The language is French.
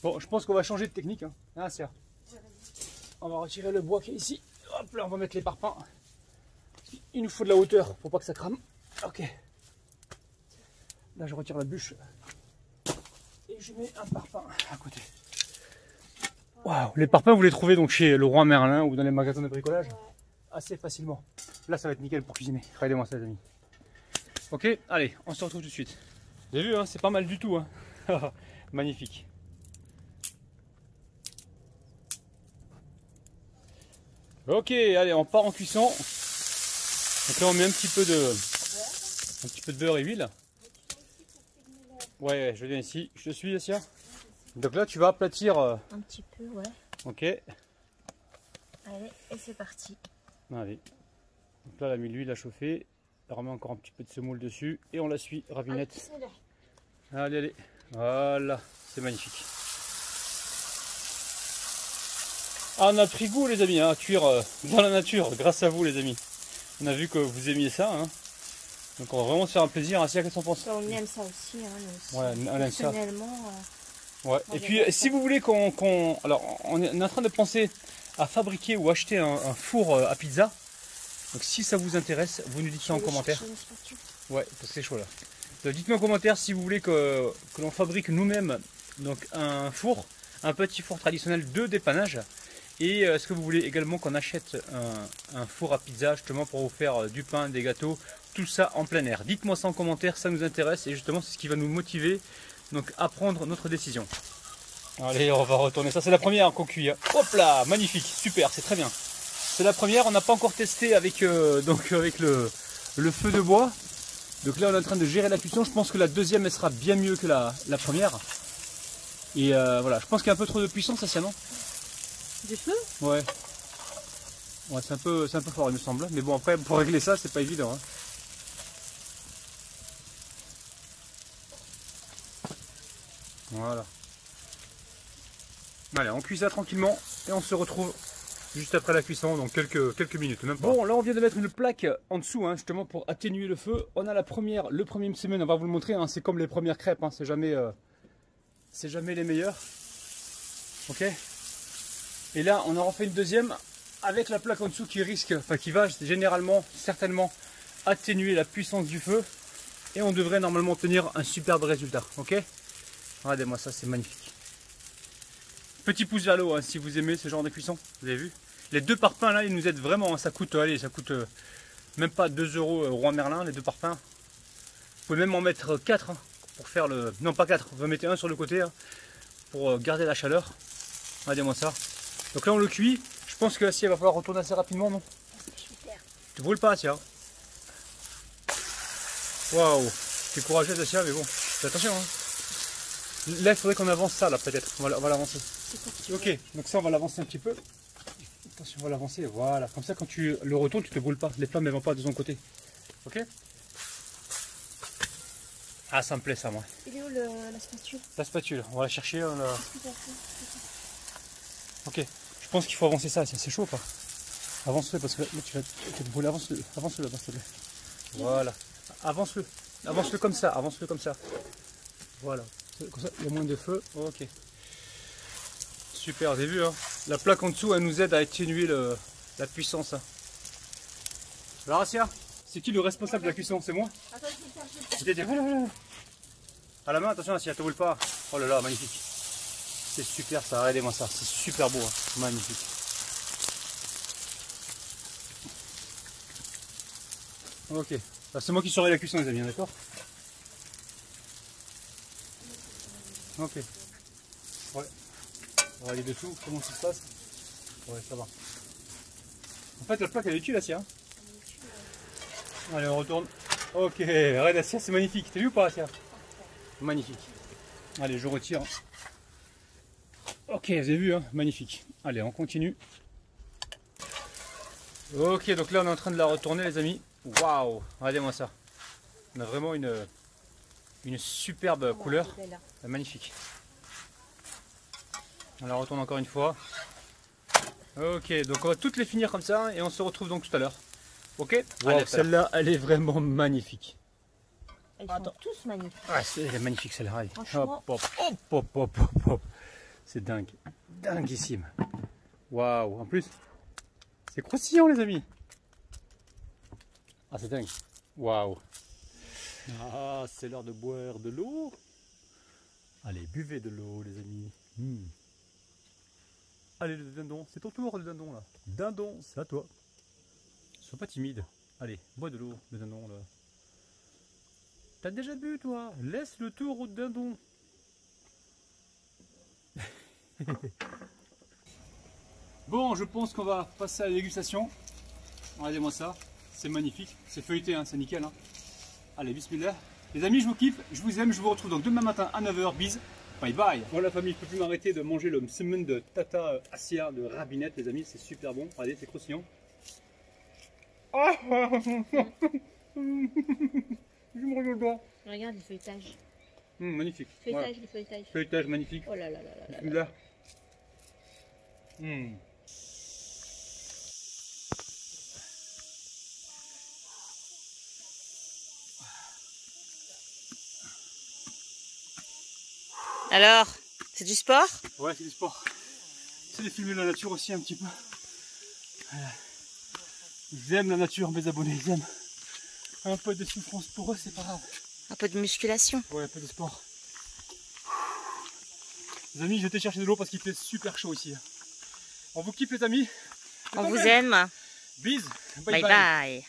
Bon, je pense qu'on va changer de technique. Hein, Serre. On va retirer le bois qui est ici. Hop là, on va mettre les parpaings. Il nous faut de la hauteur pour pas que ça crame. Ok. Là, je retire la bûche. Et je mets un parpaing à côté. Waouh, les parpaings, vous les trouvez donc chez Leroy Merlin ou dans les magasins de bricolage assez facilement. Là, ça va être nickel pour cuisiner. Regardez-moi ça, les amis. Ok, allez, on se retrouve tout de suite. Vous avez vu, hein, c'est pas mal du tout. Hein. Magnifique. Ok, allez, on part en cuisson. Donc là, on met un petit peu de beurre et huile. Ouais, je viens ici. Je suis, Assia. Donc là, tu vas aplatir. Un petit peu, ouais. Ok. Allez, et c'est parti. Allez. Donc là, elle a mis l'huile à chauffer. Elle remet encore un petit peu de semoule dessus. Et on la suit, ravinette. Allez, allez. Voilà. C'est magnifique. Ah, on a pris goût, les amis, hein, à cuire dans la nature, grâce à vous, les amis. On a vu que vous aimiez ça. Hein. Donc, on va vraiment se faire un plaisir. Assia, qu'est-ce qu'on pense? On aime ça aussi. Hein, nous aussi. Ouais, on aime ça. Ouais. On Et puis, si vous voulez alors, on est en train de penser à fabriquer ou acheter un four à pizza. Donc, si ça vous intéresse, vous nous dites ça en commentaire. Ouais, parce que c'est chaud là. Donc, dites-nous en commentaire si vous voulez que l'on fabrique nous-mêmes donc un four, un petit four traditionnel de dépannage. Et est-ce que vous voulez également qu'on achète un four à pizza justement pour vous faire du pain, des gâteaux, tout ça en plein air? Dites-moi ça en commentaire, ça nous intéresse et justement c'est ce qui va nous motiver donc à prendre notre décision. Allez, on va retourner ça, c'est la première qu'on cuit. Hop là, magnifique, super, c'est très bien. C'est la première, on n'a pas encore testé avec, avec le feu de bois. Donc là on est en train de gérer la cuisson, je pense que la deuxième elle sera bien mieux que la première. Et voilà, je pense qu'il y a un peu trop de puissance, ça, non? Du feu? Ouais. Ouais, c'est un peu fort, il me semble. Mais bon, après, pour régler ça, c'est pas évident. Hein. Voilà. Allez, on cuit ça tranquillement et on se retrouve juste après la cuisson, donc quelques minutes, même pas. Bon, là, on vient de mettre une plaque en dessous, hein, justement, pour atténuer le feu. On a le premier semaine, on va vous le montrer. Hein, c'est comme les premières crêpes, hein, c'est jamais les meilleures. Ok. Et là, on en refait une deuxième avec la plaque en dessous qui va généralement, certainement, atténuer la puissance du feu. Et on devrait normalement obtenir un superbe résultat. Ok? Regardez-moi ça, c'est magnifique. Petit pouce vers le haut hein, si vous aimez ce genre de cuisson. Vous avez vu? Les deux parpaings là, ils nous aident vraiment. Hein, ça coûte même pas 2 € Roi Merlin, les deux parpaings. Vous pouvez même en mettre 4 hein, pour faire le. Non, pas 4, vous en mettez un sur le côté hein, pour garder la chaleur. Regardez-moi ça. Donc là on le cuit, je pense que l'acier va falloir retourner assez rapidement, non? Tu brûles pas, Assia. Waouh, c'est courageux Assia, mais bon, fais attention. Hein. Là il faudrait qu'on avance ça là peut-être, on va l'avancer. Ok, donc ça on va l'avancer un petit peu. Attention, on va l'avancer, voilà. Comme ça quand tu le retournes, tu te brûles pas, les flammes ne vont pas de son côté. Ok? Ah ça me plaît ça moi. Il est où la spatule? La spatule, on va la chercher. Ok, je pense qu'il faut avancer ça, c'est chaud pas? Avance-le parce que là tu vas te brûler, avance-le là-bas s'il te plaît. Voilà, avance-le comme ça, Voilà, comme ça il y a moins de feu, ok. Super, vous avez vu hein, la plaque en dessous elle nous aide à atténuer la puissance. Hein. Alors Assia, c'est qui le responsable de la cuisson? C'est moi? Attends, je vais faire. À la main, attention Assia, te brûle pas. Oh là là, magnifique. C'est super ça, regardez-moi ça, c'est super beau, hein. Magnifique. Ok, c'est moi qui surveille la cuisson les amis, d'accord? Ok. Ouais. On va aller dessous, comment ça se passe? Ouais, ça va. En fait, la plaque elle est utile, Assia. Allez, on retourne. Ok, regarde Assia, c'est magnifique. T'as vu ou pas, Assia? Magnifique. Allez, je retire. Ok, vous avez vu, hein, magnifique. Allez, on continue. Ok, donc là on est en train de la retourner les amis. Waouh, regardez-moi ça. On a vraiment une superbe couleur. Magnifique. On la retourne encore une fois. Ok, donc on va toutes les finir comme ça et on se retrouve donc tout à l'heure. Ok. Wow, celle-là, elle est vraiment magnifique. Ils sont tous magnifiques. Ah, elle est magnifique celle-là. Franchement. Hop, hop, hop, hop, hop, hop. C'est dingue. Dinguissime. Waouh. En plus, c'est croustillant les amis. Ah c'est dingue. Waouh. Ah c'est l'heure de boire de l'eau. Allez, buvez de l'eau les amis. Allez le dindon, c'est ton tour le dindon là. Dindon, c'est à toi. Sois pas timide. Allez, bois de l'eau le dindon là. T'as déjà bu toi. Laisse le tour au dindon. Bon, je pense qu'on va passer à la dégustation. Regardez-moi ça, c'est magnifique, c'est feuilleté, hein, c'est nickel. Hein. Allez, bismillah. Les amis, je vous kiffe, je vous aime, je vous retrouve donc demain matin à 9 h. Bis, bye bye. Bon la famille, je peux plus m'arrêter de manger le msemen de Tata Assia de Rabinette, les amis, c'est super bon. Regardez, c'est croustillant. Je me regarde le doigt. Regarde le feuilletage. Magnifique. Feuilletage, voilà. le feuilletage. Feuilletage magnifique. Oh là là là là. Bismillah. Alors, c'est du sport? Ouais, c'est du sport. C'est de filmer la nature aussi un petit peu. Voilà. J'aime la nature, mes abonnés, ils aiment. Un peu de souffrance pour eux, c'est pas grave. Un peu de musculation. Ouais, un peu de sport. Les amis, j'ai été chercher de l'eau parce qu'il fait super chaud ici. On vous kiffe les amis. On vous aime. Bis. Bye bye.